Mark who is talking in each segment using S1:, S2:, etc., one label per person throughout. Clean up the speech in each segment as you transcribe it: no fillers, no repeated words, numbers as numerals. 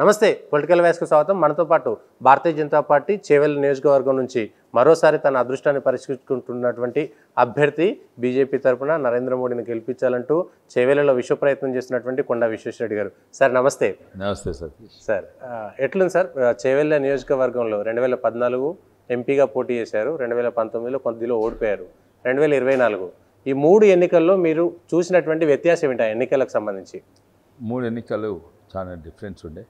S1: నమస్తే పొలిటికల్ వ్యాస్కు స్వాగతం. మనతో పాటు భారతీయ జనతా పార్టీ చేవెళ్ల నియోజకవర్గం నుంచి మరోసారి తన అదృష్టాన్ని పరీక్షించుకుంటున్నటువంటి అభ్యర్థి బీజేపీ తరఫున నరేంద్ర మోడీని గెలిపించాలంటూ చేవెళ్లలో విశ్వ ప్రయత్నం చేస్తున్నటువంటి కొండా విశ్వేశ్వరరెడ్డి గారు. సార్ నమస్తే.
S2: నమస్తే సార్.
S1: సార్ ఎట్లుంది సార్, చేవెళ్ల నియోజకవర్గంలో 2014 ఎంపీగా పోటీ చేశారు, 2019లో కొద్దిలో ఓడిపోయారు, 2024 ఈ 3 ఎన్నికల్లో మీరు చూసినటువంటి వ్యత్యాసం ఏంటి ఆ ఎన్నికలకు సంబంధించి?
S2: 3 ఎన్నికలు చాలా డిఫరెన్స్ ఉండే,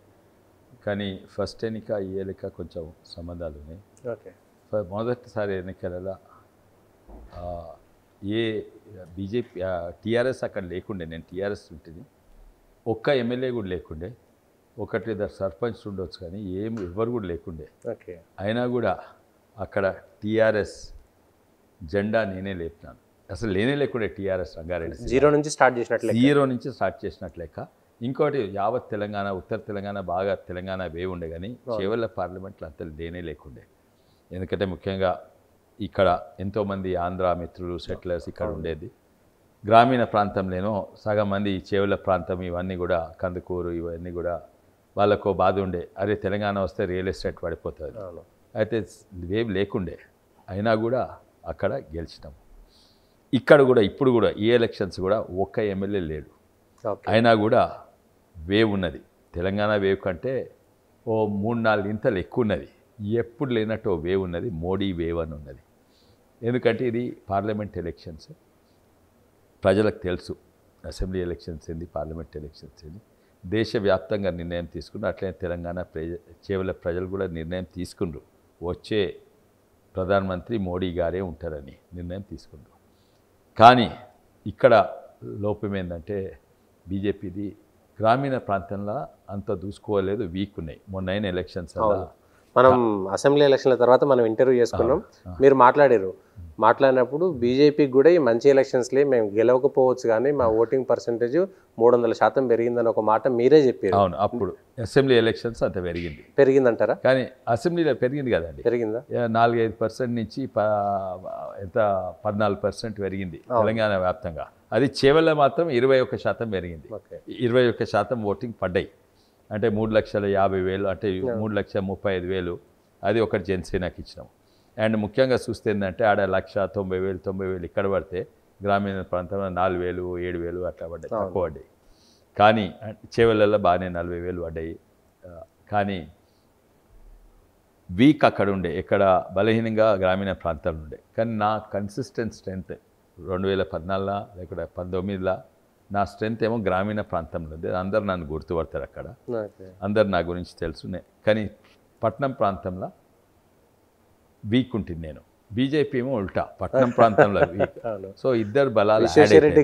S2: కానీ ఫస్ట్ ఎన్నిక ఈ ఎన్నిక కొంచెం సంబంధాలు ఉన్నాయి.
S1: ఓకే.
S2: మొదటిసారి ఎన్నికలలో బీజేపీ టీఆర్ఎస్ అక్కడ లేకుండే, నేను టీఆర్ఎస్ ఉంటుంది, ఒక్క ఎమ్మెల్యే కూడా లేకుండే, 1-2 సర్పంచ్ ఉండొచ్చు, కానీ ఎవరు కూడా లేకుండే.
S1: ఓకే. అయినా
S2: కూడా అక్కడ టీఆర్ఎస్ జెండా నేనే లేపినాను. అసలు లేకుండే టీఆర్ఎస్ రంగారెడ్డి
S1: జీరో నుంచి స్టార్ట్
S2: చేసినట్లెక్క. ఇంకోటి యావత్ తెలంగాణ, ఉత్తర తెలంగాణ బాగా తెలంగాణ వే ఉండే, కానీ చేవెళ్ల పార్లమెంట్లో అంత లేకుండే. ఎందుకంటే ముఖ్యంగా ఇక్కడ ఎంతోమంది ఆంధ్ర మిత్రులు సెటిలర్స్ ఇక్కడ ఉండేది. గ్రామీణ ప్రాంతంలోనో సగం మంది చేవెళ్ల ప్రాంతం ఇవన్నీ కూడా కందుకూరు ఇవన్నీ కూడా వాళ్ళకు బాధ ఉండే, అరే తెలంగాణ వస్తే రియల్ ఎస్టేట్ పడిపోతుంది. అయితే వేవ్ లేకుండే, అయినా కూడా అక్కడ గెలిచినాం. ఇక్కడ కూడా ఇప్పుడు కూడా ఈ ఎలక్షన్స్ కూడా ఒక్క ఎమ్మెల్యే లేడు, అయినా కూడా వేవ్ ఉన్నది. తెలంగాణ వేవ్ కంటే ఓ 3-4 ఇంతలు ఎక్కువ ఉన్నది. ఎప్పుడు లేనట్టు వేవ్ ఉన్నది, మోడీ వేవ్ అని ఉన్నది. ఎందుకంటే ఇది పార్లమెంట్ ఎలక్షన్స్, ప్రజలకు తెలుసు అసెంబ్లీ ఎలక్షన్స్ ఏంది, పార్లమెంట్ ఎలక్షన్స్ ఏంది. దేశవ్యాప్తంగా నిర్ణయం తీసుకున్నారు, అట్లనే తెలంగాణ చేవెళ్ల ప్రజలు కూడా నిర్ణయం తీసుకున్నారు, వచ్చే ప్రధానమంత్రి మోడీ గారే ఉంటారని నిర్ణయం తీసుకున్నారు. కానీ ఇక్కడ లోపం ఏంటంటే బీజేపీది గ్రామీణ ప్రాంతంలో అంత దూసుకోలేదు, వీక్ ఉన్నాయి. మొన్న ఎలక్షన్స్
S1: మనం అసెంబ్లీ ఎలక్షన్ల తర్వాత మనం ఇంటర్వ్యూ చేసుకున్నాం, మీరు మాట్లాడినప్పుడు బీజేపీకి కూడా ఈ మంచి ఎలక్షన్స్లే, మేము గెలవకపోవచ్చు కానీ మా ఓటింగ్ పర్సెంటేజ్ 300% పెరిగిందని ఒక మాట మీరే చెప్పారు.
S2: అవును, అప్పుడు అసెంబ్లీ ఎలక్షన్స్ అంత
S1: పెరిగిందంటారా?
S2: కానీ అసెంబ్లీలో పెరిగింది కదండి,
S1: పెరిగిందా?
S2: 4-5% నుంచి ఎంత 14% పెరిగింది తెలంగాణ వ్యాప్తంగా. అది చేవెళ్ల మాత్రం 21% పెరిగింది. 21% ఓటింగ్ పడ్డాయి. అంటే 3,50,000, అంటే 3,35,000 అది ఒకటి జనసేనకి ఇచ్చినాం. అండ్ ముఖ్యంగా చూస్తే ఏంటంటే ఆడ 1,90,000 ఇక్కడ పడితే గ్రామీణ ప్రాంతంలో 4,000, 7,000 అట్లా పడ్డాయి, తక్కువ పడ్డాయి. కానీ చేవెళ్లలో బాగానే 40,000 పడ్డాయి. కానీ వీక్ అక్కడ ఉండే, ఇక్కడ బలహీనంగా గ్రామీణ ప్రాంతాలు ఉండే. కానీ నా కన్సిస్టెంట్ స్ట్రెంత్ 2014 లేకపోతే 19లో నా స్ట్రెంత్ ఏమో గ్రామీణ ప్రాంతంలో ఉంది. అందరు నన్ను గుర్తుపడతారు, అక్కడ అందరు నా గురించి తెలుసునే. కానీ పట్టణం ప్రాంతంలో వీక్ ఉంటుంది నేను, బీజేపీ ఏమో ఉల్టా పట్టణం ప్రాంతంలో వీక్. సో ఇద్దరు బలాలు,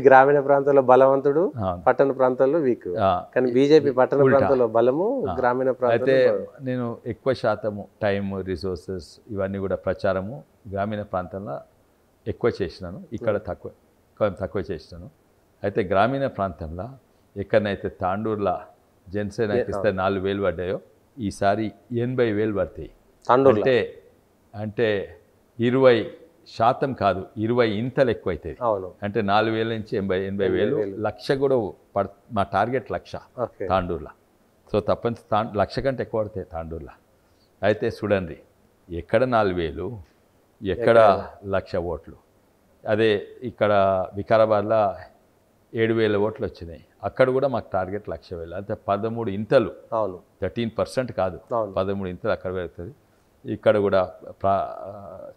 S1: గ్రామీణ ప్రాంతంలో బలవంతుడు, పట్టణ ప్రాంతాల్లో వీక్. కానీ బీజేపీ పట్టణ ప్రాంతంలో బలము, గ్రామీణ ప్రాంతం.
S2: అయితే నేను ఎక్కువ శాతము టైము, రిసోర్సెస్ ఇవన్నీ కూడా ప్రచారము గ్రామీణ ప్రాంతంలో ఎక్కువ చేసినాను, ఇక్కడ తక్కువ చేసినాను. అయితే గ్రామీణ ప్రాంతంలో ఎక్కడనైతే తాండూరులో జనసేనకి ఇస్తే 4,000 పడ్డాయో, ఈసారి 80,000 పడతాయి. అంటే 20% కాదు, 20 ఇంతలు ఎక్కువ అవుతుంది. అంటే 4,000 నుంచి 80,000, 1,00,000 కూడా మా టార్గెట్ 1,00,000 తాండూరులో. సో తప్పని 1,00,000 కంటే ఎక్కువ పడతాయి తాండూరులో. అయితే చూడండి, ఎక్కడ 4,000, ఎక్కడ 1,00,000 ఓట్లు. అదే ఇక్కడ వికారాబాద్లో 7,000 ఓట్లు వచ్చినాయి, అక్కడ కూడా మాకు టార్గెట్ 1,00,000. అంటే 13 ఇంతలు, 13% కాదు, 13 ఇంతలు అక్కడ పెరుగుతుంది. ఇక్కడ కూడా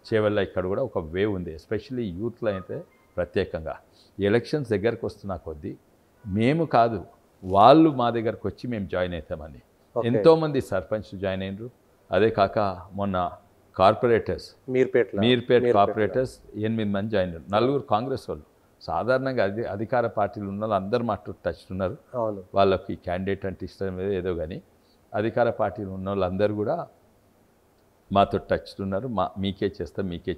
S2: చేవెళ్ల ఇక్కడ కూడా ఒక వేవ్ ఉంది, ఎస్పెషల్లీ యూత్లో అయితే ప్రత్యేకంగా. ఎలక్షన్స్ దగ్గరకు వస్తున్న కొద్దీ మేము కాదు, వాళ్ళు మా దగ్గరకు వచ్చి మేము జాయిన్ అవుతామని ఎంతోమంది సర్పంచ్ జాయిన్ అయినరు. అదే కాక మొన్న కార్పొరేటర్స్, మీర్పేట్ కార్పొరేటర్స్ 8 మంది జాయిన్ అయ్యారు, 4 కాంగ్రెస్ వాళ్ళు. సాధారణంగా అధికార పార్టీలు ఉన్న వాళ్ళు అందరూ మాతో టచ్ ఉన్నారు, వాళ్ళకి క్యాండిడేట్ అంటే ఇష్టం ఏదో, కానీ అధికార పార్టీలు ఉన్న వాళ్ళందరూ కూడా మాతో టచ్ ఉన్నారు. మీకే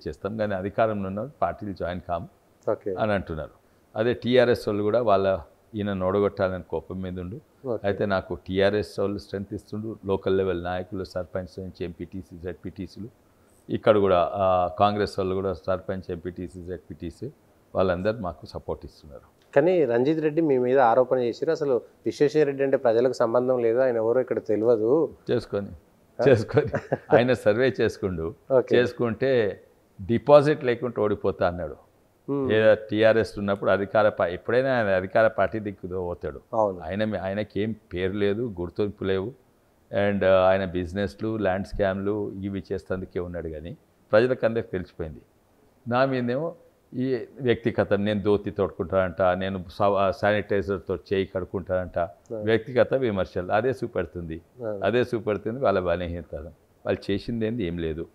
S2: చేస్తాం కానీ అధికారంలో ఉన్న పార్టీలు జాయిన్ కాము అని అంటున్నారు. అదే టీఆర్ఎస్ వాళ్ళు కూడా ఈయన నోడగొట్టాలని కోపం మీద ఉండు. అయితే నాకు టీఆర్ఎస్ వాళ్ళు స్ట్రెంత్ ఇస్తుండు, లోకల్ లెవెల్ నాయకులు, సర్పంచ్ నుంచి ఎంపీటీసీ, జెడ్పీటీసీలు, ఇక్కడ కూడా కాంగ్రెస్ వాళ్ళు కూడా సర్పంచ్, ఎంపీటీసీ, జెడ్పీటీసీ వాళ్ళందరూ మాకు సపోర్ట్ ఇస్తున్నారు.
S1: కానీ రంజిత్ రెడ్డి మీ మీద ఆరోపణ చేశారు, అసలు విశ్వేశ్వర రెడ్డి అంటే ప్రజలకు సంబంధం లేదు, ఆయన ఎవరో ఇక్కడ తెలియదు.
S2: చేసుకొని ఆయన సర్వే చేసుకుంటే డిపాజిట్ లేకుండా ఓడిపోతా అన్నాడు. ఏదో టీఆర్ఎస్ ఉన్నప్పుడు ఎప్పుడైనా ఆయన అధికార పార్టీ దిక్కు పోతాడు. ఆయనకి ఏం పేరు లేదు, గుర్తింపు లేవు, అండ్ ఆయన బిజినెస్లు ల్యాండ్ స్కామ్లు ఇవి చేస్తేందుకే ఉన్నాడు. కానీ ప్రజలకు అందరికి తెలిసిపోయింది. నా మీదేమో ఈ వ్యక్తిగత, నేను దోతి తోడుకుంటానంట, నేను శానిటైజర్తో చేయి కడుక్కుంటానంట, వ్యక్తిగత విమర్శలు అదే చూపెడుతుంది వాళ్ళ బలహీనతలు. వాళ్ళు చేసింది ఏంది ఏం లేదు.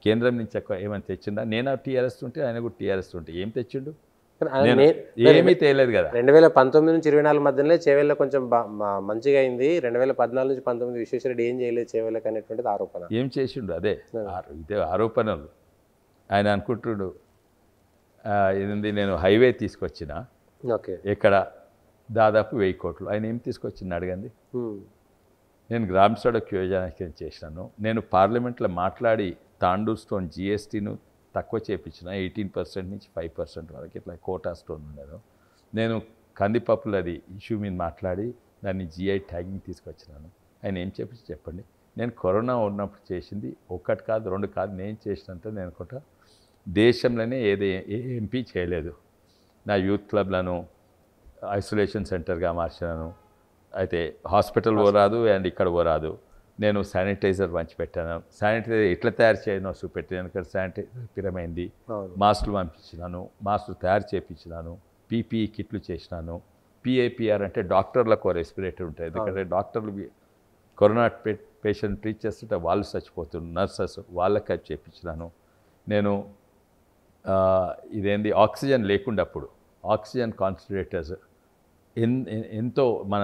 S2: కేంద్రం నుంచి ఏమైనా తెచ్చిందా? నేను టీఆర్ఎస్ ఉంటే ఆయన కూడా టీఆర్ఎస్ ఉంటే ఏం తెచ్చిండు? ఏమీ తేలేదు కదా.
S1: 2019 నుంచి 24 మధ్యలో చేవేళ్ళ కొంచెం మంచిగా అయింది. 2014 నుంచి 19 విశ్వేశ్వరరెడ్డి ఏం చేయలేదు చేవేళ్ళకి అనేటువంటిది ఆరోపణ.
S2: ఏం చేసిండు? ఇదే ఆరోపణలు. ఆయన అనుకుంటున్నాడు ఇది నేను హైవే తీసుకొచ్చిన, ఇక్కడ దాదాపు 1000 కోట్లు. ఆయన ఏం తీసుకొచ్చింది అడగండి. నేను గ్రామ సడక్ యోజన చేసినాను. నేను పార్లమెంట్లో మాట్లాడి తాండూర్ స్టోన్ జిఎస్టీను తక్కువ చేయించిన, 18% నుంచి 5% వరకు ఇట్లా కోటా స్టోన్ ఉండేది. నేను కందిపప్పులది ఇష్యూ మీద మాట్లాడి దాన్ని జిఐ ట్యాగింగ్ తీసుకొచ్చినాను. ఆయన ఏం చెప్పండి. నేను కరోనా ఉన్నప్పుడు చేసింది 1 కాదు 2 కాదు, నేను చేసినంత నేను అనుకుంటా దేశంలోనే ఏ ఎంపీ చేయలేదు. నా యూత్ క్లబ్లను ఐసోలేషన్ సెంటర్గా మార్చినాను. అయితే హాస్పిటల్ పోరాదు అండ్ ఇక్కడ పోరాదు. నేను శానిటైజర్ పంచిపెట్టాను. శానిటైజర్ ఎట్లా తయారు చేయనో చూపెట్టాను. ఇక్కడ శానిటైజర్ పిరమైంది. మాస్కులు పంపించినాను, మాస్కులు తయారు చేయించినాను, పీపీఈ కిట్లు చేసినాను. పిఏపిఆర్ అంటే డాక్టర్లకు రెస్పిరేటర్ ఉంటుంది. ఎందుకంటే డాక్టర్లు కరోనా పేషెంట్ ట్రీట్ చేస్తుంటే వాళ్ళు చచ్చిపోతున్నారు, నర్సెస్ వాళ్ళకి అది చేయించినాను. నేను ఇదేంది ఆక్సిజన్ లేకుండాప్పుడు ఆక్సిజన్ కాన్సన్ట్రేటర్స్ ఎంతో మన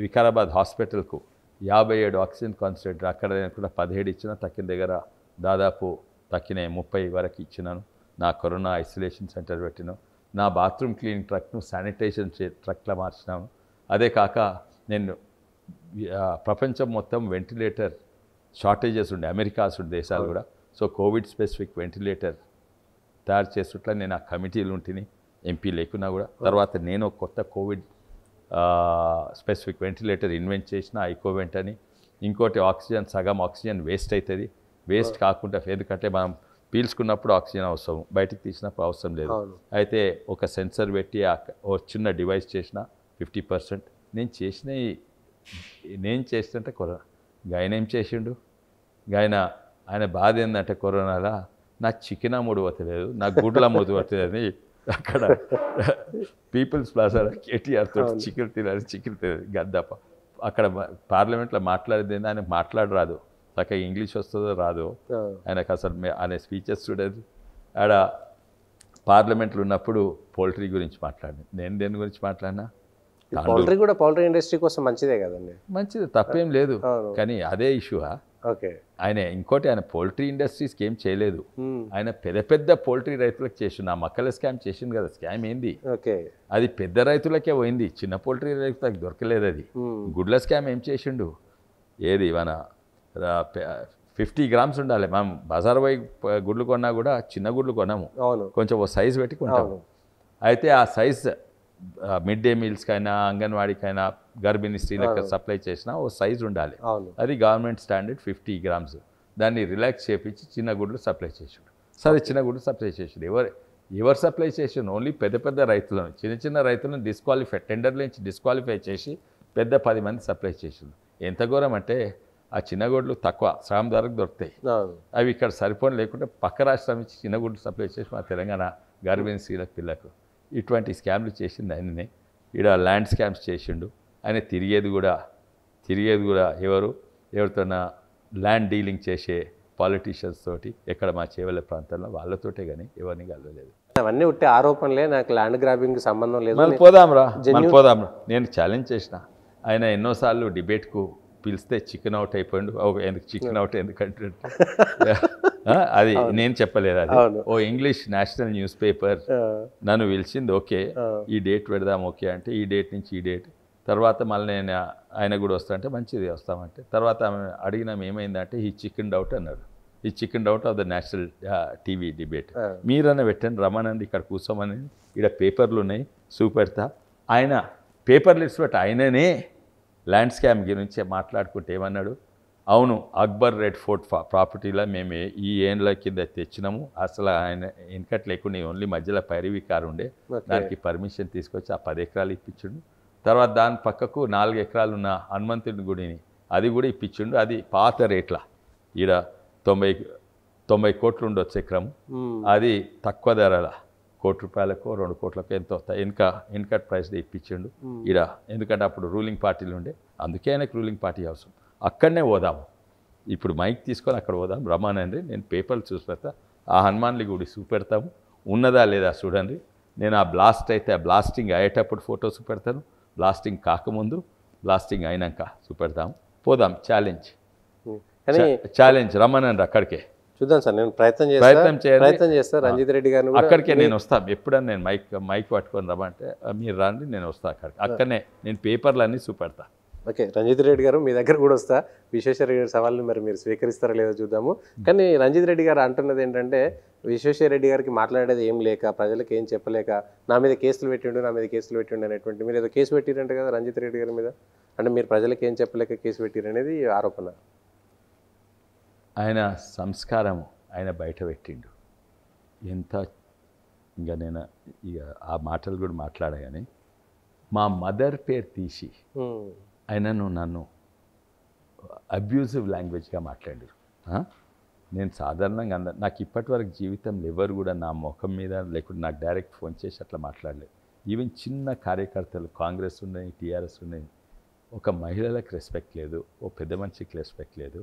S2: వికారాబాద్ హాస్పిటల్కు 57 ఆక్సిజన్ కాన్సన్ట్రేటర్ అక్కడ కూడా 17 ఇచ్చిన, తక్కిన దగ్గర దాదాపు తక్కిన 30 వరకు ఇచ్చినాను. నా కరోనా ఐసోలేషన్ సెంటర్ పెట్టినాను. నా బాత్రూమ్ క్లీనింగ్ ట్రక్ను శానిటైజేషన్ ట్రక్లా మార్చినాను. అదే కాక నేను ప్రపంచం మొత్తం వెంటిలేటర్ షార్టేజెస్ ఉండే, అమెరికాస్ ఉండే దేశాలు కూడా. సో కోవిడ్ స్పెసిఫిక్ వెంటిలేటర్ తయారు చేస్తుట్లా నేను ఆ కమిటీలు ఉంటుంది, ఎంపీ లేకున్నా కూడా. తర్వాత నేను కొత్త కోవిడ్ స్పెసిఫిక్ వెంటిలేటర్ ఇన్వెంట్ చేసిన, ఐకోవెంట్ అని. ఇంకోటి ఆక్సిజన్, సగం ఆక్సిజన్ వేస్ట్ అవుతుంది. వేస్ట్ కాకుండా, ఎందుకంటే మనం పీల్చుకున్నప్పుడు ఆక్సిజన్ అవసరం, బయటకు తీసినప్పుడు అవసరం లేదు. అయితే ఒక సెన్సర్ పెట్టి ఒక చిన్న డివైస్ చేసిన 50%. నేను చేస్తుంటే కరోనా. ఆయన ఏం చేసిండు? ఆయన బాధ ఏంటంటే కరోనాలో నా చికెన్ అమ్ముడు పోతలేదు, నా గుడ్ల అమ్ముడు పోతలేదని అక్కడ పీపుల్స్ ప్లాజాలో కేటీఆర్ తోటి చికెన్ తినాలి గద్దప్ప అక్కడ పార్లమెంట్లో మాట్లాడేది. ఆయన మాట్లాడరాదు, చక్కగా ఇంగ్లీష్ వస్తుందో రాదో ఆయనకు అసలు. ఆయన స్పీచెస్ చూడదు. ఆడ పార్లమెంట్లో ఉన్నప్పుడు పౌల్ట్రీ గురించి మాట్లాడింది. నేను దేని గురించి మాట్లాడినా?
S1: పౌల్ట్రీ ఇండస్ట్రీ కోసం మంచిదే కదండి.
S2: మంచిది, తప్పేం లేదు. కానీ అదే ఇష్యూ. ఆయన పౌల్ట్రీ ఇండస్ట్రీస్కి ఏం చేయలేదు. ఆయన పెద్ద పౌల్ట్రీ రైతులకు చేసిండు. ఆ మక్కల స్కామ్ చేసిండు కదా. స్కామ్ ఏంది? అది పెద్ద రైతులకే పోయింది, చిన్న పౌల్ట్రీ రైతులకు దొరకలేదు. అది గుడ్ల స్కామ్ ఏం చేసిండు? ఏది మన 50 గ్రామ్స్ ఉండాలి. మనం బజార్ పోయి గుడ్లు కొన్నా కూడా చిన్న గుడ్లు కొన్నాము, కొంచెం ఓ సైజు పెట్టి కొంటాము. అయితే ఆ సైజ్ మిడ్ డే మీల్స్కైనా, అంగన్వాడీకైనా, గర్భిణీ స్త్రీలకు సప్లై చేసినా ఓ సైజు ఉండాలి. అది గవర్నమెంట్ స్టాండర్డ్ 50 గ్రామ్స్. దాన్ని రిలాక్స్ చేపించి చిన్న గుడ్లు సప్లై చేసాడు. సరే, చిన్న గుడ్లు సప్లై చేసాడు. ఎవరు సప్లై చేసాడు? ఓన్లీ పెద్ద రైతులను, చిన్న రైతులను టెండర్ల నుంచి డిస్క్వాలిఫై చేసి పెద్ద 10 మంది సప్లై చేసాడు. ఎంత ఘోరం అంటే ఆ చిన్న గుడ్లు తక్కువ శ్రామ ధరకు దొరుకుతాయి. అవి ఇక్కడ సరిపోని లేకుంటే పక్క రాష్ట్రం నుంచి చిన్న గుడ్లు సప్లై చేసి మా తెలంగాణ గర్భిణీ స్త్రీలకు, పిల్లకు ఇటువంటి స్కామ్లు చేసింది ఆయననే. ఇక్కడ ల్యాండ్ స్కామ్స్ చేసిండు. ఆయన తిరిగేది కూడా ఎవరితోనా ల్యాండ్ డీలింగ్ చేసే పాలిటీషియన్స్ తోటి, ఎక్కడ మా చేవెళ్ళ ప్రాంతంలో వాళ్ళతోటే కానీ ఎవరిని కలవలేదు.
S1: అవన్నీ ఉట్టే ఆరోపణలే, నాకు ల్యాండ్ గ్రాబింగ్ సంబంధం లేదు.
S2: మళ్ళీ పోదాంరా. నేను ఛాలెంజ్ చేసిన. ఆయన ఎన్నోసార్లు డిబేట్కు పిలిస్తే చికెన్ అవుట్ అయిపోయిండు. ఎందుకు చికెన్ అవుట్ ఎందుకంటే అది నేను చెప్పలేదు. అది ఓ ఇంగ్లీష్ నేషనల్ న్యూస్ పేపర్ నన్ను పిలిచింది. ఓకే, ఈ డేట్ పెడదాం. ఓకే అంటే ఈ డేట్ నుంచి ఈ డేట్. తర్వాత మళ్ళీ నేను ఆయన కూడా వస్తా అంటే మంచిది వస్తామంటే, తర్వాత అడిగినాం ఏమైందంటే ఈ చికెన్ డౌట్ అన్నాడు. ఈ chicken doubt of the national TV debate మీరన్నా పెట్టండి, రమ్మనండి, ఇక్కడ కూర్చోమని. ఇక్కడ పేపర్లు ఉన్నాయి, చూపెడతా. ఆయన పేపర్లు ఇచ్చిపెట్టి ఆయననే ల్యాండ్ స్కామ్ గురించి మాట్లాడుకుంటే ఏమన్నాడు, అవును అక్బర్ రెడ్ ఫోర్ట్ ప్రాపర్టీలో మేము ఈ ఏండ్ల కింద తెచ్చినాము, అసలు ఆయన వెనకట్ లేకుండా ఓన్లీ మధ్యలో పైరవి కారు ఉండే, దానికి పర్మిషన్ తీసుకొచ్చి ఆ 10 ఎకరాలు ఇప్పించిండు. తర్వాత దాని పక్కకు 4 ఎకరాలు ఉన్న హనుమంతుడి గుడిని అది కూడా ఇప్పించిండు. అది పాత రేట్ల, ఈడ 90 కోట్లు ఉండొచ్చు ఎకరం, అది తక్కువ ధరల ₹1 కోటి 2 కోట్లకు ఎంతో వెనకట్ ప్రైస్ ఇప్పించిండు ఈడ. ఎందుకంటే అప్పుడు రూలింగ్ పార్టీలు ఉండే, అందుకే ఆయనకు రూలింగ్ పార్టీ అవసరం. అక్కడనే పోదాము, ఇప్పుడు మైక్ తీసుకొని అక్కడ పోదాం రమ్మానండి, నేను పేపర్లు చూసి పెడతా, ఆ హనుమాన్లి గుడి చూపెడతాము, ఉన్నదా లేదా చూడండి. నేను ఆ బ్లాస్ట్ అయితే ఆ బ్లాస్టింగ్ అయ్యేటప్పుడు ఫోటో చూపెడతాను, బ్లాస్టింగ్ కాకముందు, బ్లాస్టింగ్ అయినాక చూపెడతాము, పోదాం ఛాలెంజ్ రమ్మనండి అక్కడికే.
S1: చూద్దాం సార్, నేను ప్రయత్నం చేస్తాను. రంజిత్ రెడ్డి గారు
S2: అక్కడికే నేను వస్తాను. ఎప్పుడన్నా నేను మైక్ పట్టుకొని రమ్మంటే మీరు రండి, నేను వస్తాను అక్కడికి. అక్కడనే నేను పేపర్లు అన్నీ చూపెడతా.
S1: ఓకే, రంజిత్ రెడ్డి గారు మీ దగ్గర కూడా వస్తా. విశ్వేశ్వర రెడ్డి సవాల్ని మరి మీరు స్వీకరిస్తారో లేదో చూద్దాము. కానీ రంజిత్ రెడ్డి గారు అంటున్నది ఏంటంటే, విశ్వేశ్వర రెడ్డి గారికి మాట్లాడేది ఏం లేక, ప్రజలకు ఏం చెప్పలేక నా మీద కేసులు పెట్టిండు అనేటువంటి, మీరు ఏదో కేసు పెట్టిరంటే కదా రంజిత్ రెడ్డి గారి మీద, అంటే మీరు ప్రజలకు ఏం చెప్పలేక కేసు పెట్టిరు అనేది ఆరోపణ.
S2: ఆయన సంస్కారము ఆయన బయట పెట్టిండు. ఎంత ఇంకా నేను ఇక ఆ మాటలు కూడా మాట్లాడా, కానీ మా మదర్ పేరు తీసి ఆయనను నన్ను అబ్యూజివ్ లాంగ్వేజ్గా మాట్లాడారు. నేను సాధారణంగా నాకు ఇప్పటి వరకు జీవితంలో ఎవరు కూడా నా ముఖం మీద లేకుంటే నాకు డైరెక్ట్ ఫోన్ చేసి అట్లా మాట్లాడలేదు. ఈవెన్ చిన్న కార్యకర్తలు, కాంగ్రెస్ ఉన్నాయి, టీఆర్ఎస్ ఉన్నాయి, ఒక మహిళలకు రెస్పెక్ట్ లేదు, ఓ పెద్ద మనిషికి రెస్పెక్ట్ లేదు.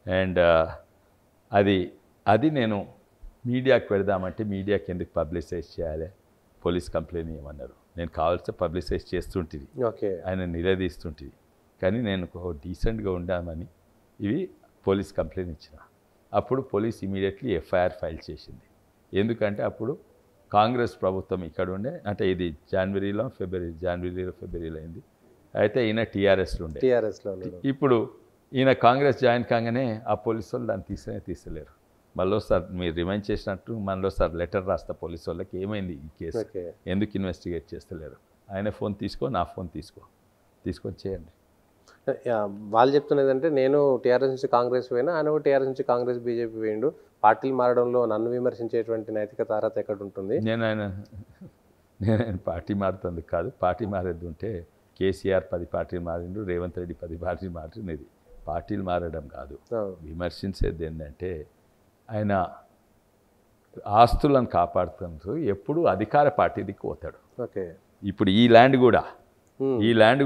S2: అండ్ అది నేను మీడియాకి పెడదామంటే మీడియాకి ఎందుకు పబ్లిసైజ్ చేయాలి, పోలీస్ కంప్లైంట్ ఇవ్వమన్నారు. నేను కావాల్సిన పబ్లిసైజ్ చేస్తుంటుంది, ఆయన నిలదీస్తుంటుంది, కానీ నేను డీసెంట్గా ఉండామని ఇవి పోలీస్ కంప్లైంట్ ఇచ్చిన. అప్పుడు పోలీస్ ఇమీడియట్లీ ఎఫ్ఐఆర్ ఫైల్ చేసింది. ఎందుకంటే అప్పుడు కాంగ్రెస్ ప్రభుత్వం ఇక్కడ ఉండే, అంటే ఇది జనవరిలో ఫిబ్రవరిలో అయింది. అయితే ఈయన టీఆర్ఎస్లో ఉండే. ఇప్పుడు ఈయన కాంగ్రెస్ జాయిన్ కాగానే ఆ పోలీసు వాళ్ళు దాన్ని తీసలేరు. మళ్ళీసారి మీరు రిమైండ్ చేసినట్టు మళ్ళీసారి లెటర్ రాస్తా పోలీసు వాళ్ళకి, ఏమైంది ఈ కేసు, ఎందుకు ఇన్వెస్టిగేట్ చేస్తలేరు. ఆయన ఫోన్ తీసుకో, నా ఫోన్ తీసుకొని చేయండి.
S1: వాళ్ళు చెప్తున్నది అంటే, నేను టీఆర్ఎస్ నుంచి కాంగ్రెస్ పోయినా, ఆయన టీఆర్ఎస్ నుంచి కాంగ్రెస్ బీజేపీ పోయిండు, పార్టీలు మారడంలో నన్ను విమర్శించేటువంటి నైతిక అర్హత ఎక్కడ ఉంటుంది?
S2: నేను ఆయన పార్టీ మారుతుంది కాదు, పార్టీ మారేది ఉంటే కేసీఆర్ 10 పార్టీలు మారిండు, రేవంత్ రెడ్డి 10 పార్టీలు మారిండు. ఇది పార్టీలు మారడం కాదు. విమర్శించేది ఏంటంటే, ఆయన ఆస్తులను కాపాడుతూ ఎప్పుడు అధికార పార్టీ దిక్కు పోతాడు. ఇప్పుడు ఈ ల్యాండ్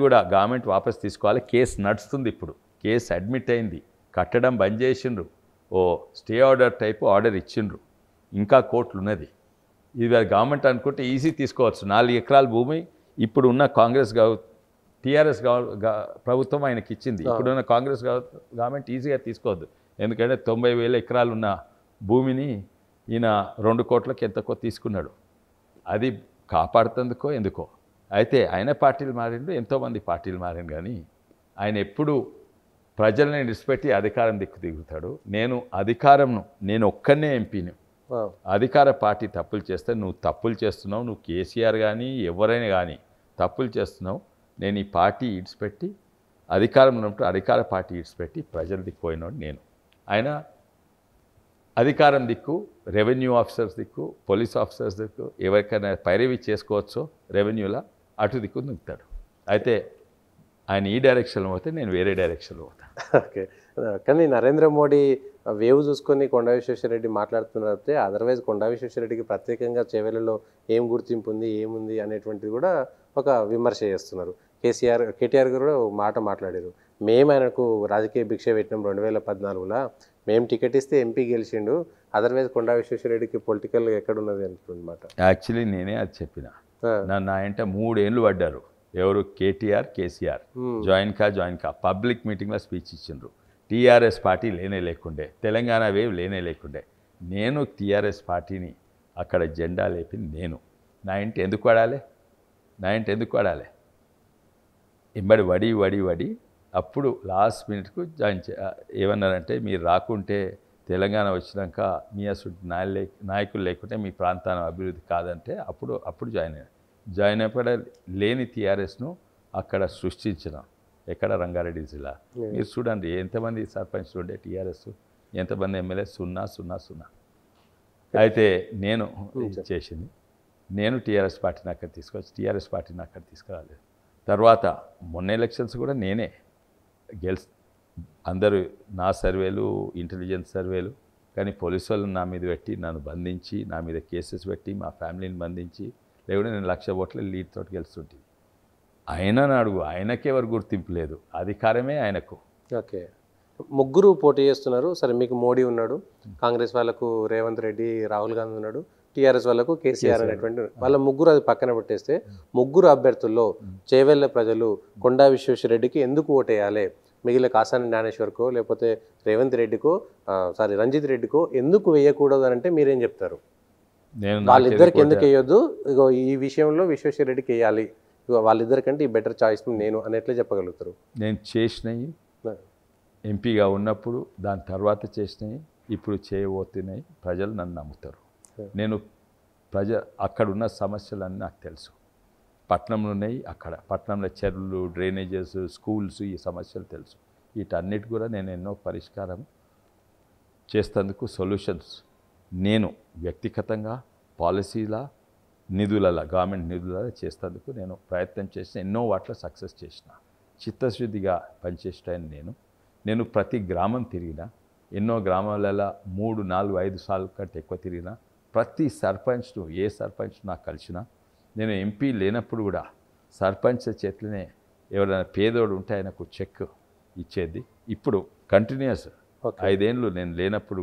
S2: కూడా గవర్నమెంట్ వాపస్ తీసుకోవాలి, కేసు నడుస్తుంది. ఇప్పుడు కేసు అడ్మిట్ అయింది, కట్టడం బంద్ చేసిండ్రు, ఓ స్టే ఆర్డర్ టైపు ఆర్డర్ ఇచ్చిండ్రు, ఇంకా కోర్టులు ఉన్నది. ఇది గవర్నమెంట్ అనుకుంటే ఈజీ తీసుకోవచ్చు. 4 ఎకరాల భూమి ఇప్పుడు ఉన్న టీఆర్ఎస్ ప్రభుత్వం ఆయనకి ఇచ్చింది. ఇప్పుడున్న కాంగ్రెస్ గవర్నమెంట్ ఈజీగా తీసుకోవద్దు. ఎందుకంటే 90,000 ఎకరాలు ఉన్న భూమిని ఈయన 2 కోట్లకి ఎంతకో తీసుకున్నాడు. అది కాపాడుతుందుకో ఎందుకో. అయితే ఆయన పార్టీలు మారిండు, ఎంతోమంది పార్టీలు మారిండు, కానీ ఆయన ఎప్పుడు ప్రజల్ని విడిచిపెట్టి అధికారం దిగుతాడు. నేను ఒక్కనే ఎంపీని, అధికార పార్టీ తప్పులు చేస్తే నువ్వు తప్పులు చేస్తున్నావు, నువ్వు కేసీఆర్ కానీ ఎవరైనా కానీ తప్పులు చేస్తున్నావు, నేను ఈ పార్టీ ఇడిచిపెట్టి అధికారంలో ఉన్నప్పుడు అధికార పార్టీ ఇడిచిపెట్టి ప్రజల దిక్కు పోయినాడు నేను. ఆయన అధికారం దిక్కు, రెవెన్యూ ఆఫీసర్స్ దిక్కు, పోలీస్ ఆఫీసర్స్ దిక్కు, ఎవరికైనా పైరవి చేసుకోవచ్చో రెవెన్యూలో అటు దిక్కు దిగుతాడు. అయితే ఆయన ఈ డైరెక్షన్లో పోతే నేను వేరే డైరెక్షన్లో పోతాను.
S1: ఓకే, కానీ నరేంద్ర మోడీ వేవ్ చూసుకొని కొండా విశ్వేశ్వరరెడ్డి మాట్లాడుతున్నట్టే, అదర్వైజ్ కొండా విశ్వేశ్వరరెడ్డికి ప్రత్యేకంగా చేవెళ్ళలో ఏం గుర్తింపు ఉంది, ఏముంది అనేటువంటిది కూడా ఒక విమర్శ చేస్తున్నారు. కేటీఆర్ గారు కూడా మాట మాట్లాడారు, మేము ఆయనకు రాజకీయ భిక్ష పెట్టినాం 2014లో, మేము టికెట్ ఇస్తే ఎంపీ గెలిచిండు, అదర్వైజ్ కొండా విశ్వేశ్వరరెడ్డికి పొలిటికల్ ఎక్కడున్నది అంటున్నమాట.
S2: యాక్చువల్లీ నేనే అది చెప్పిన. నన్ను ఆయన 3 ఏళ్ళు పడ్డారు, ఎవరు కేటీఆర్ కేసీఆర్, జాయిన్ కా పబ్లిక్ మీటింగ్లో స్పీచ్ ఇచ్చిండ్రు. టీఆర్ఎస్ పార్టీ లేకుండే, తెలంగాణ వేవ్ లేకుండే. నేను టీఆర్ఎస్ పార్టీని అక్కడ జెండా లేపింది నేను. నా ఇంటి ఎందుకు వాడాలి? ఎంబడి వడి అప్పుడు లాస్ట్ మినిట్కు జాయిన్ ఏమన్నారంటే, మీరు రాకుంటే తెలంగాణ వచ్చినాక మీ అసలు నాయకులు లేకుంటే మీ ప్రాంతాన్ని అభివృద్ధి కాదంటే అప్పుడు జాయిన్ అయ్యాను. జాయిన్ అయిపోయి లేని టీఆర్ఎస్ను అక్కడ సృష్టించిన ఎక్కడ రంగారెడ్డి జిల్లా మీరు చూడండి ఎంతమంది సర్పంచ్లు ఉండే టీఆర్ఎస్ ఎంతమంది ఎమ్మెల్యే 0 అయితే నేను చేసింది నేను టీఆర్ఎస్ పార్టీని అక్కడ తీసుకొచ్చి టీఆర్ఎస్ పార్టీని అక్కడ తీసుకురాలేదు. తర్వాత మొన్న ఎలక్షన్స్ కూడా నేనే అందరూ నా సర్వేలు ఇంటెలిజెన్స్ సర్వేలు కానీ పోలీసు వాళ్ళు నా మీద పెట్టి నన్ను బంధించి నా మీద కేసెస్ పెట్టి మా ఫ్యామిలీని బంధించి లేకుంటే నేను 1,00,000 ఓట్ల లీడ్ తోటి గెలుస్తుంటుంది. ఆయనను అడుగు ఆయనకే ఎవరు గుర్తింపు లేదు, అధికారమే ఆయనకు.
S1: ఓకే, ముగ్గురు పోటీ చేస్తున్నారు. సరే మీకు మోడీ ఉన్నాడు, కాంగ్రెస్ వాళ్ళకు రేవంత్ రెడ్డి రాహుల్ గాంధీ ఉన్నాడు, టీఆర్ఎస్ వాళ్ళకు కేసీఆర్ అనేటువంటి వాళ్ళ ముగ్గురు అది పక్కన పెట్టేస్తే ముగ్గురు అభ్యర్థుల్లో చేవెళ్ళ ప్రజలు కొండా విశ్వేశ్వరరెడ్డికి ఎందుకు ఓటేయాలి, మిగిలిన కాసాని జ్ఞానేశ్వర్కో లేకపోతే రేవంత్ రెడ్డికో రంజిత్ రెడ్డికో ఎందుకు వేయకూడదు అని అంటే మీరేం చెప్తారు? వాళ్ళిద్దరికి ఎందుకు వేయొద్దు, ఇగో ఈ విషయంలో విశ్వేశ్వరరెడ్డికి వేయాలి, వాళ్ళిద్దరికంటే ఈ బెటర్ చాయిస్ నేను అని ఎట్లా చెప్పగలుగుతారు?
S2: నేను చేసినవి ఎంపీగా ఉన్నప్పుడు దాని తర్వాత చేసినవి ఇప్పుడు చేయబోతున్నాయి, ప్రజలు నన్ను నమ్ముతారు. నేను అక్కడున్న సమస్యలన్నీ నాకు తెలుసు. పట్టణంలో ఉన్నాయి, అక్కడ పట్టణంలో చెరువులు డ్రైనేజెస్ స్కూల్స్ ఈ సమస్యలు తెలుసు. వీటన్నిటి కూడా నేను ఎన్నో పరిష్కారం చేసేందుకు సొల్యూషన్స్ నేను వ్యక్తిగతంగా పాలసీల నిధుల గవర్నమెంట్ నిధుల చేసేందుకు నేను ప్రయత్నం చేసిన, ఎన్నో వాటిలో సక్సెస్ చేసిన, చిత్తశుద్ధిగా పనిచేసాను. నేను ప్రతి గ్రామం తిరిగిన, ఎన్నో గ్రామాలలో 3, 4, 5 సార్లు కంటే ఎక్కువ తిరిగిన. ప్రతి సర్పంచ్ను ఏ సర్పంచ్ నాకు కలిసినా నేను ఎంపీ లేనప్పుడు కూడా సర్పంచ్ చేతిలోనే ఎవరైనా పేదోడు ఉంటే ఆయనకు చెక్ ఇచ్చేది. ఇప్పుడు కంటిన్యూస్ 5 ఏళ్ళు నేను లేనప్పుడు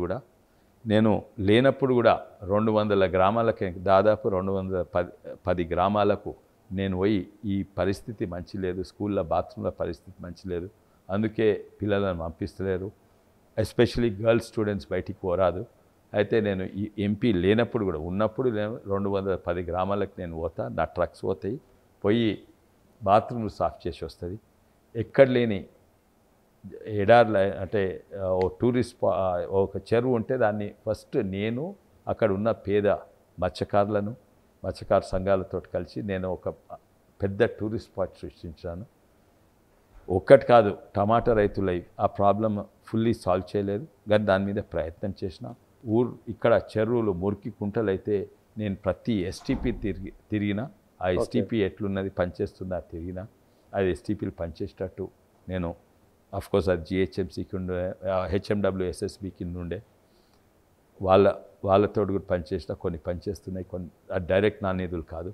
S2: కూడా 200 గ్రామాలకి దాదాపు 210 గ్రామాలకు నేను పోయి ఈ పరిస్థితి మంచి లేదు, స్కూల్లో బాత్రూంల పరిస్థితి మంచి లేదు, అందుకే పిల్లలను పంపిస్తలేరు, ఎస్పెషలీ గర్ల్స్ స్టూడెంట్స్ బయటికి పోరాదు. అయితే నేను ఈ ఎంపీ లేనప్పుడు కూడా ఉన్నప్పుడు 210 గ్రామాలకు నేను పోతా, నా ట్రక్స్ పోయి బాత్రూమ్లు సాఫ్ చేసి వస్తుంది. ఎక్కడ లేని ఎడార్ల అంటే ఓ టూరిస్ట్ ఒక చెరువు ఉంటే దాన్ని ఫస్ట్ నేను అక్కడ ఉన్న పేద మత్స్యకార సంఘాలతో కలిసి నేను ఒక పెద్ద టూరిస్ట్ స్పాట్ సృష్టించాను. ఒక్కటి కాదు, టమాటా రైతులై ఆ ప్రాబ్లం ఫుల్లీ సాల్వ్ చేయలేదు కానీ దాని మీద ప్రయత్నం చేసిన. ఇక్కడ చెరువులు మురికి కుంటలైతే నేను ప్రతి ఎస్టీపీ తిరిగిన, ఆ ఎస్టీపీ ఎట్లున్నది పనిచేస్తుందా తిరిగిన, అది ఎస్టీపీలు పనిచేసేటట్టు నేను అఫ్కోర్స్ అది జిహెచ్ఎంసీకి ఉండే హెచ్ఎండబ్ల్యూఎస్ఎస్బి కింద ఉండే వాళ్ళతో కూడా పనిచేసిన, కొన్ని పనిచేస్తున్నాయి, కొన్ని డైరెక్ట్ నా నిధులు కాదు.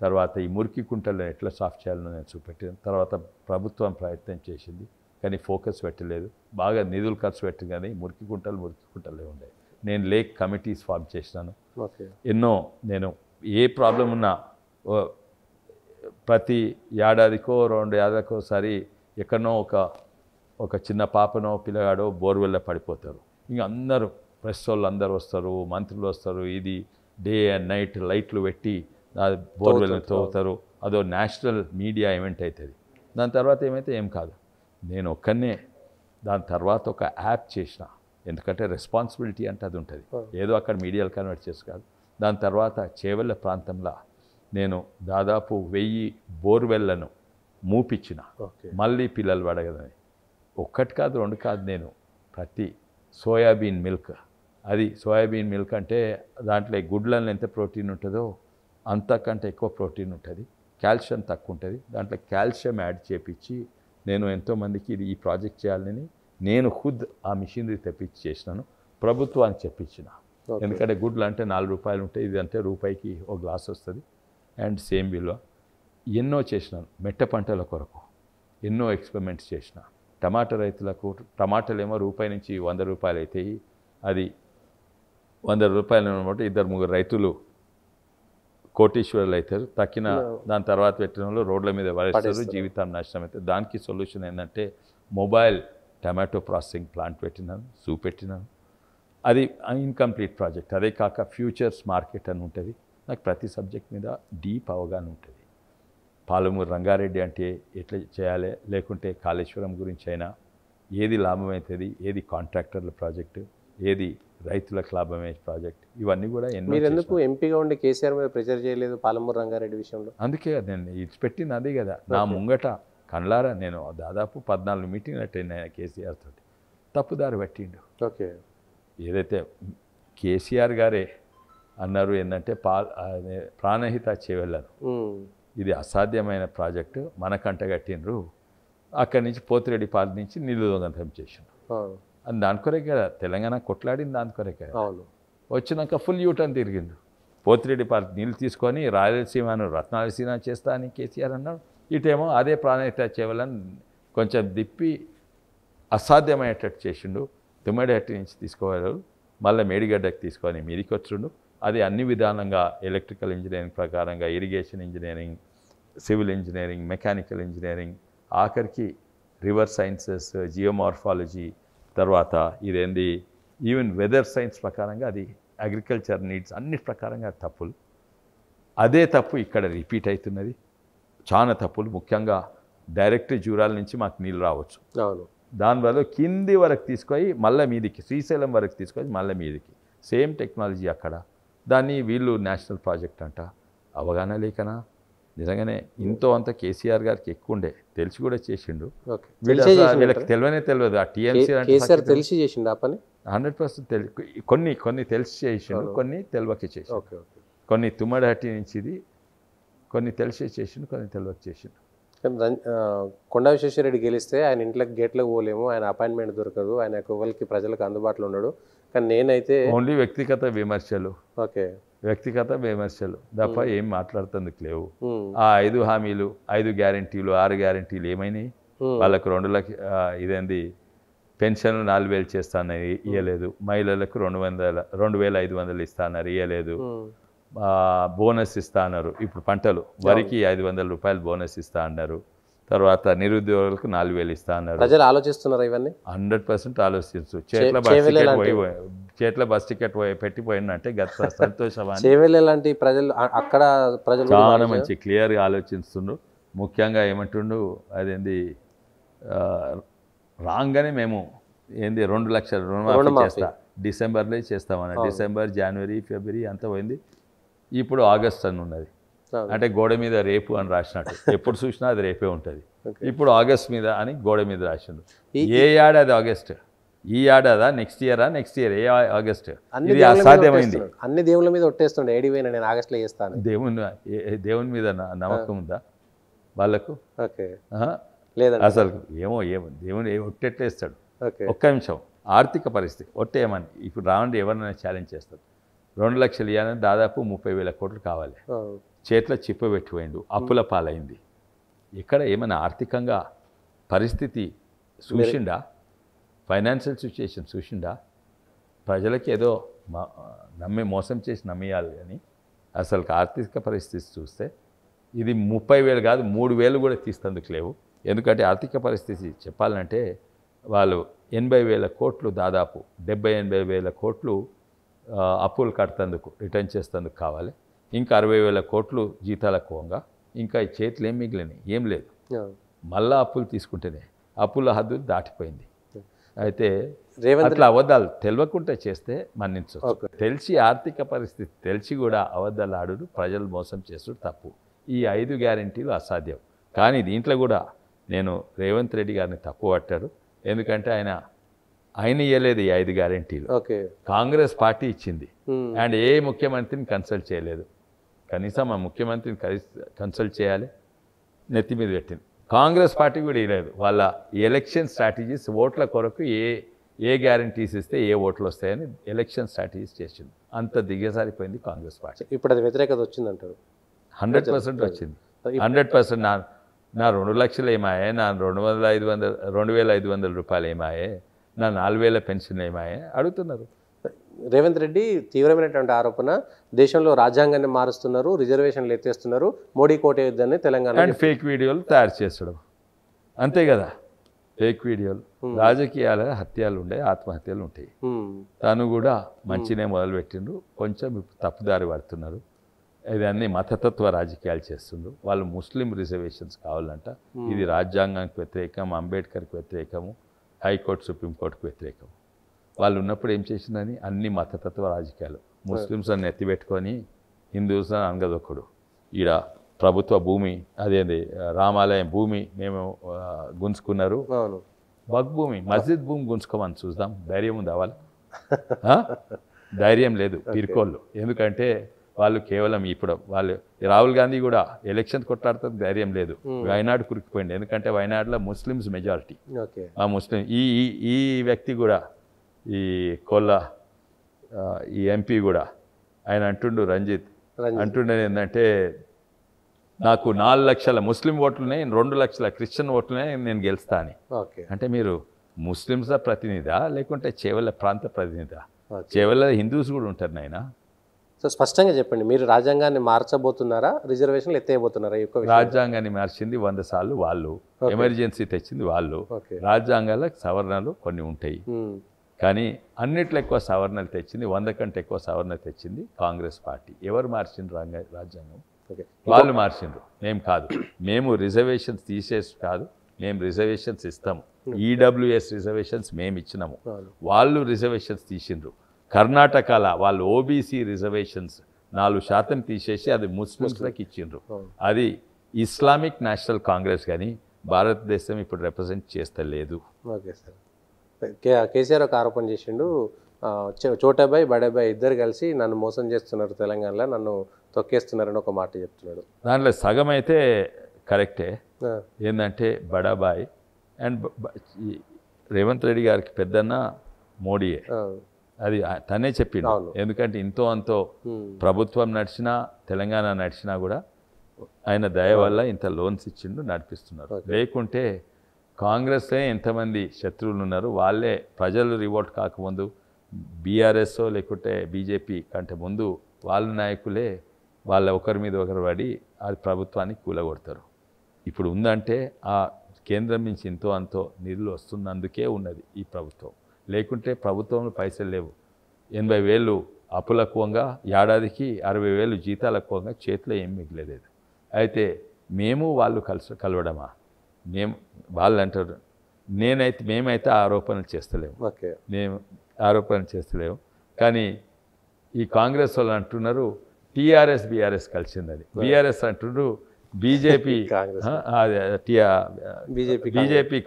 S2: తర్వాత ఈ మురికి కుంటలను ఎట్లా సాఫ్ చేయాలో నేను చూపెట్టాను. తర్వాత ప్రభుత్వం ప్రయత్నం చేసింది కానీ ఫోకస్ పెట్టలేదు, బాగా నిధులు ఖర్చు పెట్టింది కానీ మురికి కుంటలే ఉండే. నేను లేక్ కమిటీస్ ఫామ్ చేసినాను. ఎన్నో నేను ఏ ప్రాబ్లం ఉన్నా ప్రతి ఏడాదికో 2 ఏడాదికోసారి ఎక్కడనో ఒక చిన్న పాపనో పిల్లగాడో బోర్వెల్లో పడిపోతారు. ఇంకా అందరూ ప్రెస్ వాళ్ళు అందరూ వస్తారు, మంత్రులు వస్తారు, ఇది డే అండ్ నైట్ లైట్లు పెట్టి బోర్వెల్ని తవ్వుతారు. అదో నేషనల్ మీడియా ఈవెంట్ అవుతుంది. దాని తర్వాత ఏమైతే ఏం కాదు. నేను ఒక్కనే దాని తర్వాత ఒక యాప్ చేసిన, ఎందుకంటే రెస్పాన్సిబిలిటీ అంటే అది ఉంటుంది, ఏదో అక్కడ మీడియాలు కన్వర్ట్ చేసి కాదు. దాని తర్వాత చేవెళ్ళ ప్రాంతంలో నేను దాదాపు 1000 బోర్వెల్లను మూపించిన, మళ్ళీ పిల్లలు పడగదని. ఒక్కటి కాదు 2 కాదు, నేను ప్రతి సోయాబీన్ మిల్క్, అది సోయాబీన్ మిల్క్ అంటే దాంట్లో గుడ్లలో ఎంత ప్రోటీన్ ఉంటుందో అంతకంటే ఎక్కువ ప్రోటీన్ ఉంటుంది, కాల్షియం తక్కువ ఉంటుంది. దాంట్లో కాల్షియం యాడ్ చేపించి నేను ఎంతోమందికి ఈ ప్రాజెక్ట్ చేయాలని నేను ఖుద్ ఆ మిషనరీ తెప్పించి చేసినాను. ప్రభుత్వానికి చెప్పించిన, ఎందుకంటే గుడ్లు అంటే 4 రూపాయలు ఉంటాయి, ఇది అంటే రూపాయికి ఒక గ్లాస్ వస్తుంది అండ్ సేమ్ విలువ. ఎన్నో చేసినాను. మెట్ట పంటల కొరకు ఎన్నో ఎక్స్పెరిమెంట్స్ చేసిన. టమాటా రైతులకు టమాటాలు ఏమో రూపాయి నుంచి 100 రూపాయలు అవుతాయి, అది 100 రూపాయలు అనమాట. 2-3 రైతులు కోటీశ్వరులు అవుతారు, తక్కిన దాని తర్వాత పెట్టిన వాళ్ళు రోడ్ల మీద పడేస్తారు, జీవితాన్ని నాశనం అవుతారు. దానికి సొల్యూషన్ ఏంటంటే మొబైల్ టమాటో ప్రాసెసింగ్ ప్లాంట్ పెట్టినాను, పెట్టినాను. అది ఇన్కంప్లీట్ ప్రాజెక్ట్. అదే కాక ఫ్యూచర్స్ మార్కెట్ అని ఉంటుంది. నాకు ప్రతి సబ్జెక్ట్ మీద డీప్ అవగాహన ఉంటుంది. పాలమూరు రంగారెడ్డి అంటే ఎట్లా చేయాలి, లేకుంటే కాళేశ్వరం గురించి అయినా ఏది లాభమవుతుంది, ఏది కాంట్రాక్టర్ల ప్రాజెక్టు, ఏది రైతులకు లాభమే ప్రాజెక్ట్, ఇవన్నీ కూడా ఎన్నో.
S1: మీరు ఎందుకు ఎంపీగా ఉండి కేసీఆర్ మీద ప్రెజర్ చేయలేదు పాలమూరు రంగారెడ్డి విషయంలో?
S2: అందుకే నేను ఇచ్చిపెట్టింది అదే కదా, నా ముంగట కళ్ళారా నేను దాదాపు 14 మీటింగ్లు అటెండ్ అయినా కేసీఆర్ తోటి. తప్పుదారి పట్టిండు.
S1: ఓకే.
S2: ఏదైతే కేసీఆర్ గారే అన్నారు ఏంటంటే ప్రాణహిత చేవెళ్ళను, ఇది అసాధ్యమైన ప్రాజెక్టు మనకంట కట్టిండ్రు, అక్కడి నుంచి పోతిరెడ్డి పాలన నుంచి నీళ్ళు దొంగతనం చేసిండ్రు అని దానికొరే కదా తెలంగాణ కొట్లాడింది, దానికొరే కదా. వచ్చినాక ఫుల్ యూటర్న్ తిరిగిండు. పోతిరెడ్డి పాలన నీళ్ళు తీసుకొని రాయలసీమను రత్నాలసీమ చేస్తా అని కేసీఆర్ అన్నాడు, ఇటేమో అదే ప్రాణహిత చేవెళ్ళని కొంచెం దిప్పి అసాధ్యమయ్యేటట్టు చేసిండు. తుమ్మడిహట్టి నుంచి తీసుకోవాలి, మళ్ళీ మేడిగడ్డకి తీసుకొని మీదికి వచ్చిండు. అది అన్ని విధానంగా ఎలక్ట్రికల్ ఇంజనీరింగ్ ప్రకారంగా, irrigation engineering, civil engineering, mechanical engineering, ఆఖరికి రివర్ సైన్సెస్, జియోమార్ఫాలజీ, తర్వాత ఇదేంది ఈవెన్ వెదర్ సైన్స్ ప్రకారంగా అది అగ్రికల్చర్ నీడ్స్ అన్ని ప్రకారంగా తప్పులు. అదే తప్పు ఇక్కడ రిపీట్ అవుతున్నది, చాలా తప్పులు. ముఖ్యంగా డైరెక్ట్ జూరాల నుంచి మాకు నీళ్ళు రావచ్చు, దానివల్ల కింది వరకు తీసుకొని మళ్ళీ మీదికి శ్రీశైలం వరకు తీసుకొని మళ్ళీ మీదికి సేమ్ టెక్నాలజీ అక్కడ. దాన్ని వీళ్ళు నేషనల్ ప్రాజెక్ట్ అంట. అవగాహన లేకనా? నిజంగానే ఇంతో అంత కేసీఆర్ గారికి ఎక్కువ ఉండే, తెలిసి కూడా చేసిండు. వీళ్ళకి తెలియదు ఆ టీఎంసీ అంటే
S1: తెలిసి చేసిండు ఆ పని
S2: 100% కొన్ని తెలిసి చేసిండు, కొన్ని తెలియక చేసిండు. కొన్ని తుమ్మడిహట్టి నుంచి ఇది, కొన్ని తెలిసి చేసిండు, కొన్ని తెలియక చేసిండు.
S1: కొండా విశ్వేశ్వరరెడ్డి గెలిస్తే ఆయన ఇంట్లోకి గేట్లకు పోలేము, ఆయన అపాయింట్మెంట్ దొరకదు, ఆయన ఎవరికి ప్రజలకు అందుబాటులో ఉన్నాడు. కానీ నేనైతే
S2: ఓన్లీ వ్యక్తిగత విమర్శలు, వ్యక్తిగత విమర్శలు తప్ప ఏం మాట్లాడుతుందుకు లేవు. ఆ 5 హామీలు, 5 గ్యారంటీలు, 6 గ్యారంటీలు ఏమైనాయి? వాళ్ళకు 2 లక్ష ఇదేంది పెన్షన్ 4,000 చేస్తానని ఇవ్వలేదు, మహిళలకు 2,500 ఇస్తానన్నారు ఇవ్వలేదు, బోనస్ ఇస్తా అన్నారు. ఇప్పుడు పంటలు వరికి 500 రూపాయలు బోనస్ ఇస్తా అన్నారు. తర్వాత నిరుద్యోగులకు 4,000 ఇస్తా అన్నారు.
S1: ప్రజలు ఆలోచిస్తున్నారు ఇవన్నీ
S2: 100% ఆలోచించు. చేట్ల బస్ టికెట్ పెట్టిపోయిందంటే గత సంతోషం
S1: ప్రజలు అక్కడ ప్రజలు
S2: చాలా మంచి క్లియర్గా ఆలోచిస్తుండ్రు. ముఖ్యంగా ఏమంటుండు అదేంది రాగానే మేము ఏంది 2 లక్షల రుణమాఫీ చేస్తా, డిసెంబర్లో చేస్తామన్న. డిసెంబర్, జనవరి, ఫిబ్రవరి అంతా పోయింది. ఇప్పుడు ఆగస్ట్ అని ఉన్నది, అంటే గోడ మీద రేపు అని రాసినట్టు, ఎప్పుడు చూసినా అది రేపే ఉంటుంది. ఇప్పుడు ఆగస్ట్ మీద అని గోడ మీద రాసిండు. ఏ ఏడాది ఆగస్ట్? ఈ ఏడాదా? నెక్స్ట్ ఇయరా? నెక్స్ట్ ఇయర్ ఏ ఆగస్ట్? ఇది అసాధ్యమైంది.
S1: అన్ని దేవుళ్ళ మీద ఒట్టేస్తుండే, ఏడిపోయినా నేను ఆగస్ట్లో చేస్తాను.
S2: దేవుని మీద నమ్మకం ఉందా వాళ్ళకు?
S1: లేదా
S2: అసలు ఏమో దేవుని ఒట్టెట్లేస్తాడు. ఒక్క నిమిషం, ఆర్థిక పరిస్థితి ఒట్టేయమని ఇప్పుడు రావండి ఎవరినైనా ఛాలెంజ్ చేస్తారు. 2 లక్షలు ఇవ్వాలని దాదాపు 30,000 కోట్లు కావాలి. చేతిలో చిప్ప పెట్టిపోయిండు, అప్పుల పాలైంది. ఇక్కడ ఏమైనా ఆర్థికంగా పరిస్థితి చూసిండా? Financial situation చూసిండా? ప్రజలకి ఏదో మోసం చేసి నమ్మేయాలి అని అసలు ఆర్థిక పరిస్థితి చూస్తే ఇది 30,000 కాదు 3,000 కూడా తీస్తందుకు లేవు. ఎందుకంటే ఆర్థిక పరిస్థితి చెప్పాలంటే వాళ్ళు 80,000 కోట్లు, దాదాపు 70-80,000 కోట్లు అప్పులు కట్టేందుకు, రిటర్న్ చేసేందుకు కావాలి. ఇంకా 60,000 కోట్లు జీతాలకు పోగా ఇంకా చేతులు ఏం మిగిలినాయి? ఏం లేదు. మళ్ళా అప్పులు తీసుకుంటేనే అప్పుల హద్దు దాటిపోయింది. అయితే అట్లా అబద్ధాలు తెలియకుండా చేస్తే మన్నించవచ్చు. తెలిసి ఆర్థిక పరిస్థితి తెలిసి కూడా అబద్ధాలు ఆడుడు, ప్రజలు మోసం చేస్తుడు తప్పు. ఈ 5 గ్యారెంటీలు అసాధ్యం. కానీ దీంట్లో కూడా నేను రేవంత్ రెడ్డి గారిని తప్పు పట్టాడు. ఎందుకంటే ఆయన ఇవ్వలేదు ఈ 5 గ్యారెంటీలు, కాంగ్రెస్ పార్టీ ఇచ్చింది. అండ్ ఏ ముఖ్యమంత్రిని కన్సల్ట్ చేయలేదు. కనీసం ఆ ముఖ్యమంత్రిని కన్సల్ట్ చేయాలి, నెత్తి మీద పెట్టింది. కాంగ్రెస్ పార్టీ కూడా ఇవ్వలేదు. వాళ్ళ ఎలక్షన్ స్ట్రాటజీస్ ఓట్ల కొరకు ఏ గ్యారెంటీస్ ఇస్తే ఏ ఓట్లు వస్తాయని ఎలక్షన్ స్ట్రాటజీస్ చేసింది. అంత దిగజారిపోయింది కాంగ్రెస్ పార్టీ.
S1: ఇప్పుడు అది వ్యతిరేకత వచ్చిందంటారు?
S2: 100% వచ్చింది. 100%. నా 2 లక్షలు ఏమాయే, నా 2,500 రూపాయలు ఏమాయే, నా 4,000 పెన్షన్ ఏమాయే అడుగుతున్నారు.
S1: రేవంత్ రెడ్డి తీవ్రమైనటువంటి ఆరోపణ, దేశంలో రాజ్యాంగాన్ని మారుస్తున్నారు, రిజర్వేషన్లు ఎత్తేస్తున్నారు, మోడీ కోటేయొద్దని తెలంగాణ.
S2: అండ్ ఫేక్ వీడియోలు తయారు చేస్తాడు, అంతే కదా. ఫేక్ వీడియోలు, రాజకీయాల హత్యలు ఉండే, ఆత్మహత్యలు ఉంటాయి. తను కూడా మంచినే మొదలుపెట్టిండ్రు, కొంచెం ఇప్పుడు తప్పుదారి పడుతున్నారు. ఇదన్నీ మతతత్వ రాజకీయాలు చేస్తుండ్రు. వాళ్ళు ముస్లిం రిజర్వేషన్స్ కావాలంట. ఇది రాజ్యాంగానికి వ్యతిరేకం, అంబేద్కర్కి వ్యతిరేకము, హైకోర్టు సుప్రీంకోర్టుకు వ్యతిరేకం. వాళ్ళు ఉన్నప్పుడు ఏం చేసిందని అన్ని మతతత్వ రాజకీయాలు ముస్లిమ్స్ అని ఎత్తిపెట్టుకొని హిందూస్ అని అనగదొక్కడు. ఈడ ప్రభుత్వ భూమి అదేంది రామాలయం భూమి మేము గుంజుకున్నారు, వక్ భూమి మస్జిద్ భూమి గుంజుకోమని చూద్దాం, ధైర్యం ఉంది వాళ్ళు? ధైర్యం లేదు పిరికోళ్ళు. ఎందుకంటే వాళ్ళు కేవలం ఇప్పుడు వాళ్ళు రాహుల్ గాంధీ కూడా ఎలక్షన్ కొట్లాడుతుంది, ధైర్యం లేదు. వయనాడు కురికిపోయింది, ఎందుకంటే వయనాడులో ముస్లిమ్స్ మెజారిటీ. ఆ ముస్లిం ఈ ఈ వ్యక్తి కూడా ఈ కొల్ల ఈ ఎంపీ కూడా ఆయన అంటుండు, రంజిత్ అంటుండేది ఏంటంటే నాకు 4 లక్షల ముస్లిం ఓట్లున్నాయి, 2 లక్షల క్రిస్టియన్ ఓట్లున్నాయి, నేను గెలుస్తా అని. అంటే మీరు ముస్లిమ్స్ ప్రతినిధా లేకుంటే చేవల ప్రాంత ప్రతినిధా? చేవల హిందూస్ కూడా ఉంటారు నాయన.
S1: సో స్పష్టంగా చెప్పండి, మీరు రాజ్యాంగాన్ని మార్చబోతున్నారా, రిజర్వేషన్లు ఎత్తేయబోతున్నారా?
S2: రాజ్యాంగాన్ని మార్చింది 100 సార్లు వాళ్ళు, ఎమర్జెన్సీ తెచ్చింది వాళ్ళు. రాజ్యాంగాల సవరణలు కొన్ని ఉంటాయి, కానీ అన్నిట్లో ఎక్కువ సవరణలు తెచ్చింది, 100 కంటే ఎక్కువ సవరణలు తెచ్చింది కాంగ్రెస్ పార్టీ. ఎవరు మార్చిండ్రు రాజ్యాంగం? వాళ్ళు మార్చిండ్రు, మేము కాదు. మేము రిజర్వేషన్స్ తీసేసి కాదు, మేము రిజర్వేషన్స్ ఇస్తాము. ఈడబ్ల్యూఎస్ రిజర్వేషన్స్ మేము ఇచ్చినాము, వాళ్ళు రిజర్వేషన్స్ తీసిండ్రు. కర్ణాటకలో వాళ్ళు ఓబీసీ రిజర్వేషన్స్ 4% తీసేసి అది ముస్లిమ్స్లకు ఇచ్చిండ్రు. అది ఇస్లామిక్ నేషనల్ కాంగ్రెస్ కానీ భారతదేశం ఇప్పుడు రిప్రజెంట్ చేస్తలేదు.
S1: Okay sir. కేసీఆర్ ఒక ఆరోపణ చేసిండు, చోటాబాయ్ బడాబాయ్ ఇద్దరు కలిసి నన్ను మోసం చేస్తున్నారు, తెలంగాణలో నన్ను తొక్కేస్తున్నారని ఒక మాట చెప్తున్నాడు.
S2: దాంట్లో సగం అయితే కరెక్టే. ఏంటంటే బడాబాయ్ అండ్ రేవంత్ రెడ్డి గారికి పెద్దన్న మోడీయే, అది తనే చెప్పిండు. ఎందుకంటే ఇంతో అంతో ప్రభుత్వం నడిచినా తెలంగాణ నడిచినా కూడా ఆయన దయ వల్ల ఇంత లోన్స్ ఇచ్చిండు, నడిపిస్తున్నారు. లేకుంటే కాంగ్రెస్లో ఎంతమంది శత్రువులు ఉన్నారు, వాళ్ళే ప్రజలు రివోల్ట్ కాకముందు బీఆర్ఎస్ లేకుంటే బీజేపీ కంటే ముందు వాళ్ళ నాయకులే వాళ్ళ ఒకరి మీద ఒకరు పడి ఆ ప్రభుత్వాన్ని కూలగొడతారు. ఇప్పుడు ఉందంటే ఆ కేంద్రం నుంచి ఎంతో అంతో నిధులు వస్తున్నందుకే ఉన్నది ఈ ప్రభుత్వం. లేకుంటే ప్రభుత్వంలో పైసలు లేవు. 80,000 అప్పులక్కువంగా, ఏడాదికి 60,000 జీతాలక్కువంగా చేతిలో ఏం మిగిలేదు. అయితే మేము వాళ్ళు కలవడమా? వాళ్ళు అంటారు, మేమైతే ఆరోపణలు చేస్తలేము, మేము ఆరోపణలు చేస్తలేము. కానీ ఈ కాంగ్రెస్ వాళ్ళు అంటున్నారు టీఆర్ఎస్ బీఆర్ఎస్ కలిసిందని. బీఆర్ఎస్ అంటున్నారు బీజేపీ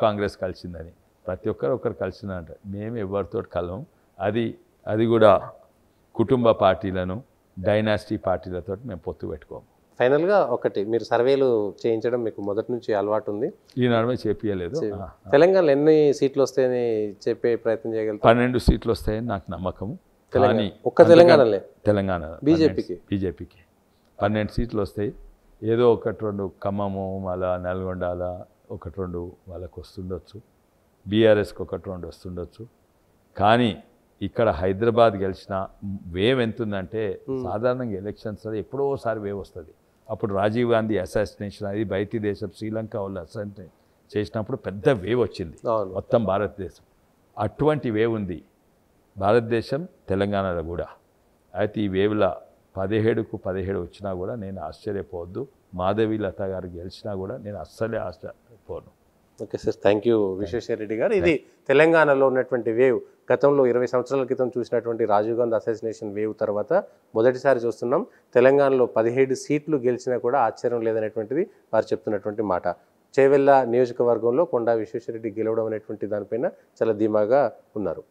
S2: కాంగ్రెస్ కలిసిందని. ప్రతి ఒక్కరు ఒకరు కలిసిందంట. మేము ఎవరితో కలవం. అది కూడా కుటుంబ పార్టీలను డైనాసిటీ పార్టీలతో మేము పొత్తు పెట్టుకోము.
S1: ఫైనల్గా ఒకటి, మీరు సర్వేలు చేయించడం మీకు మొదటి నుంచి అలవాటు ఉంది,
S2: ఈ నడుమ చేపియలేదు.
S1: తెలంగాణలో ఎన్ని సీట్లు వస్తాయని చెప్పే ప్రయత్నం చేయగలుగుతారు?
S2: 12 సీట్లు వస్తాయని నాకు నమ్మకము. కానీ
S1: ఒక్క
S2: తెలంగాణ బీజేపీకి 12 సీట్లు వస్తాయి. ఏదో 1-2 ఖమ్మము అలా నల్గొండ అలా 1-2 వాళ్ళకు వస్తుండొచ్చు, బీఆర్ఎస్కి 1-2 వస్తుండొచ్చు. కానీ ఇక్కడ హైదరాబాద్ గెలిచిన వేవ్ ఎంతుందంటే సాధారణంగా ఎలక్షన్స్ ఎప్పుడోసారి వేవ్ వస్తుంది. అప్పుడు రాజీవ్ గాంధీ అసాసినేషన్, అది బయటి దేశం శ్రీలంక వాళ్ళు అసాసినేట్ చేసినప్పుడు పెద్ద వేవ్ వచ్చింది మొత్తం భారతదేశం. అటువంటి వేవ్ ఉంది భారతదేశం తెలంగాణలో కూడా. అయితే ఈ వేవ్లో 17కు 17 వచ్చినా కూడా నేను ఆశ్చర్యపోవద్దు. మాధవి లత గారు గెలిచినా కూడా నేను అస్సలే ఆశ్చర్యపోను.
S1: Okay sir, thank you Vishweshwar Reddy garu. ఇది తెలంగాణలో ఉన్నటువంటి వేవ్. గతంలో 20 సంవత్సరాల క్రితం చూసినటువంటి రాజీవ్ గాంధీ అసాసినేషన్ వేవ్ తర్వాత మొదటిసారి చూస్తున్నాం. తెలంగాణలో 17 సీట్లు గెలిచినా కూడా ఆశ్చర్యం లేదనేటువంటిది వారు చెప్తున్నటువంటి మాట. చేవెళ్ళ నియోజకవర్గంలో కొండా విశ్వేశ్వర రెడ్డి గెలవడం అనేటువంటి దానిపైన చాలా ధీమాగా ఉన్నారు.